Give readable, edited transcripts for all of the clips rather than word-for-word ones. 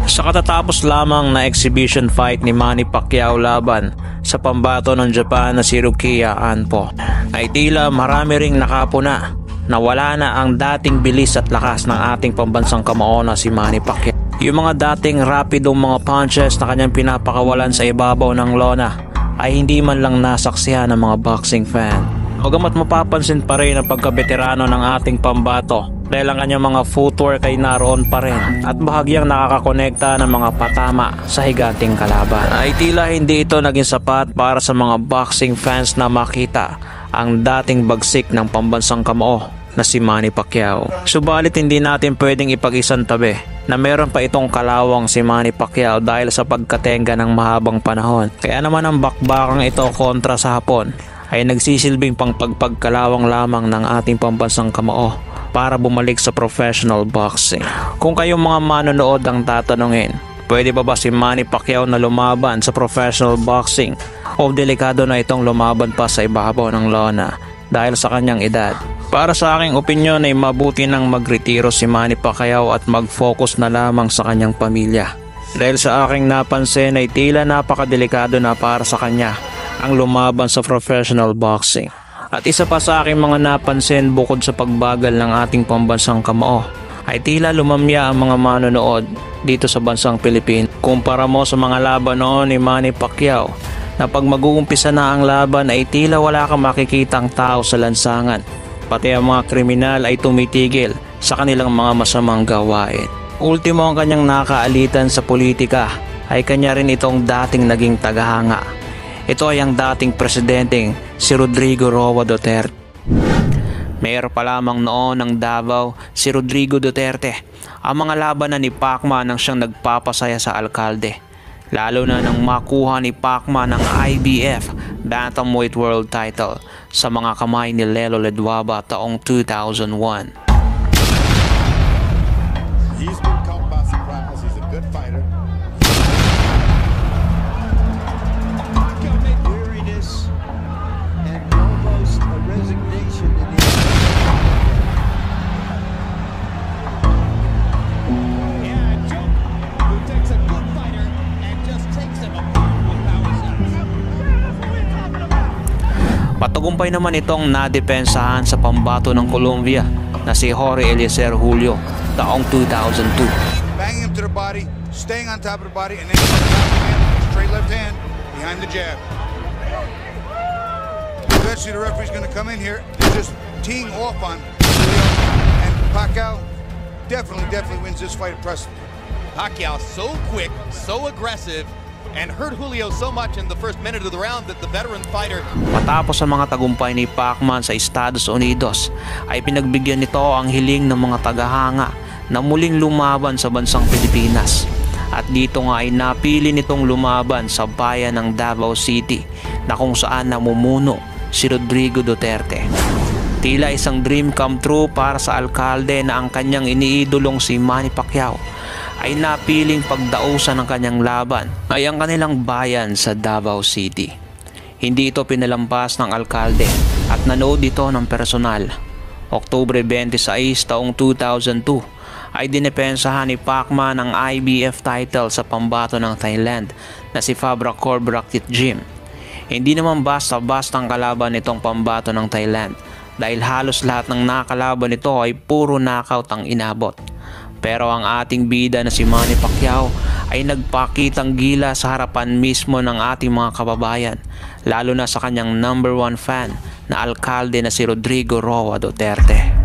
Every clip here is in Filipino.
Sa katatapos lamang na exhibition fight ni Manny Pacquiao laban sa pambato ng Japan na si Rukiya Anpo, ay tila marami ring nakapuna na wala na ang dating bilis at lakas ng ating pambansang kamao na si Manny Pacquiao. Yung mga dating rapidong mga punches na kanyang pinapakawalan sa ibabaw ng lona ay hindi man lang nasaksihan ng mga boxing fan. Bagamat mapapansin pa rin ang pagkabeterano ng ating pambato dahil ang kanyang mga footwork ay naroon pa rin at bahagyang nakakakonekta ng mga patama sa higanting kalaban, ay tila hindi ito naging sapat para sa mga boxing fans na makita ang dating bagsik ng pambansang kamao na si Manny Pacquiao. Subalit hindi natin pwedeng ipag-isantabi na meron pa itong kalawang si Manny Pacquiao dahil sa pagkatenga ng mahabang panahon. Kaya naman ang bakbakang ito kontra sa Hapon ay nagsisilbing pang pagpagkalawang lamang ng ating pambansang kamao para bumalik sa professional boxing. Kung kayong mga manonood ang tatanungin, pwede ba si Manny Pacquiao na lumaban sa professional boxing o delikado na itong lumaban pa sa ibabaw ng lona dahil sa kanyang edad? Para sa aking opinyon ay mabuti nang magretiro si Manny Pacquiao at mag-focus na lamang sa kanyang pamilya. Dahil sa aking napansin ay tila napakadelikado na para sa kanya ang lumaban sa professional boxing. At isa pa sa aking mga napansin bukod sa pagbagal ng ating pambansang kamao ay tila lumamya ang mga manonood dito sa bansang Pilipinas. Kumpara mo sa mga laban noon ni Manny Pacquiao na pag mag-uumpisa na ang laban ay tila wala kang makikitang tao sa lansangan. Pati ang mga kriminal ay tumitigil sa kanilang mga masamang gawain. Ultimo ang kanyang nakaalitan sa politika ay kanya rin itong dating naging tagahanga. Ito ay ang dating presidenteng si Rodrigo Roa Duterte. Mayor pa lamang noon ng Davao si Rodrigo Duterte. Ang mga labanan ni Pacman ang siyang nagpapasaya sa alkalde. Lalo na nang makuha ni Pacman ang IBF Bantamweight World Title sa mga kamay ni Lelo Ledwaba taong 2001. He's been caught by surprise. He's a good fighter. Weariness and almost a resignation in the who takes a good fighter and just takes him apart with power shots. Patagumpay naman itong nadepensahan sa pambato ng Colombia na si Jorge Eliezer Julio taong 2002. Banging him to the body, staying on top of the body, and then straight left hand behind the jab. Eventually the referee's going to come in here. They're just teeing off on Julio, and Pacquiao definitely wins this fight impressively. Pacquiao so quick, so aggressive, and hurt Julio so much in the first minute of the round that the veteran fighter... Matapos ang mga tagumpay ni Pacman sa Estados Unidos, ay pinagbigyan nito ang hiling ng mga tagahanga na muling lumaban sa bansang Pilipinas. At dito nga ay napili nitong lumaban sa bayan ng Davao City na kung saan namumuno si Rodrigo Duterte. Tila isang dream come true para sa alkalde na ang kanyang iniidolong si Manny Pacquiao ay napiling pagdausan ng kanyang laban ay ang kanilang bayan sa Davao City. Hindi ito pinalampas ng alkalde at nanood ito ng personal. Oktubre 26 taong 2002 ay dinepensahan ni Pacman ang IBF title sa pambato ng Thailand na si Fabrakor Braktit-Jim. Hindi naman basta-bastang kalaban itong pambato ng Thailand dahil halos lahat ng nakalaban nito ay puro knockout ang inabot. Pero ang ating bida na si Manny Pacquiao ay nagpakitang gila sa harapan mismo ng ating mga kababayan, lalo na sa kanyang #1 fan na alkalde na si Rodrigo Roa Duterte.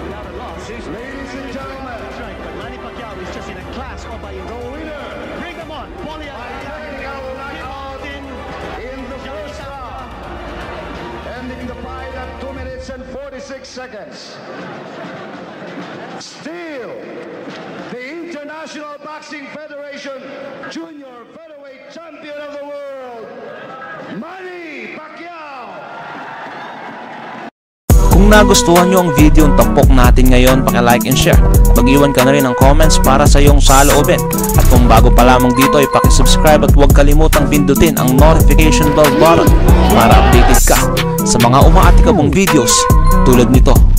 without a loss. Ladies and gentlemen, That's right, but Manny Pacquiao is just in a class all by himself. the winner Bring them on, Paulie by technical knockout in the first round, ending the fight at 2 minutes and 46 seconds. Still, the International Boxing Federation Junior Featherweight Champion of the World, Manny Pacquiao. Kung nagustuhan nyo ang video ng tampok natin ngayon, paki-like and share. Mag-iwan ka na rin ng comments para sa iyong saloobin. At kung bago pa lamang dito ay paki-subscribe at huwag kalimutang pindutin ang notification bell button para updated ka sa mga umaatikabong videos tulad nito.